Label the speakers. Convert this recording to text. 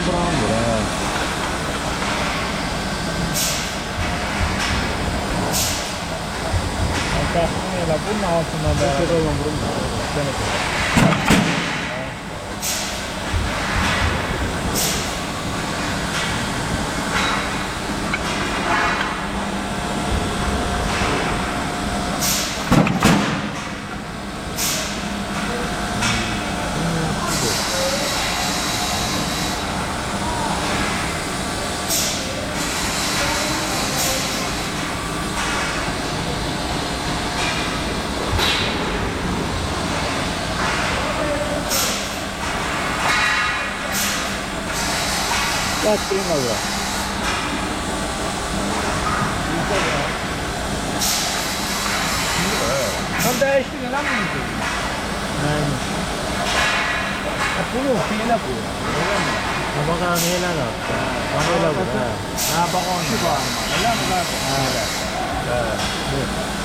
Speaker 1: burandır ha. Tahmin bunun altından da. Köşede olan burun. Lastiğin alıyor. Sen değiştirdin lan mı? Neymiş? Bunu hile bu. Bakalım hile de. Hile bu. Ha bakalım. Şu var mı? Öyle mi? Evet. Evet.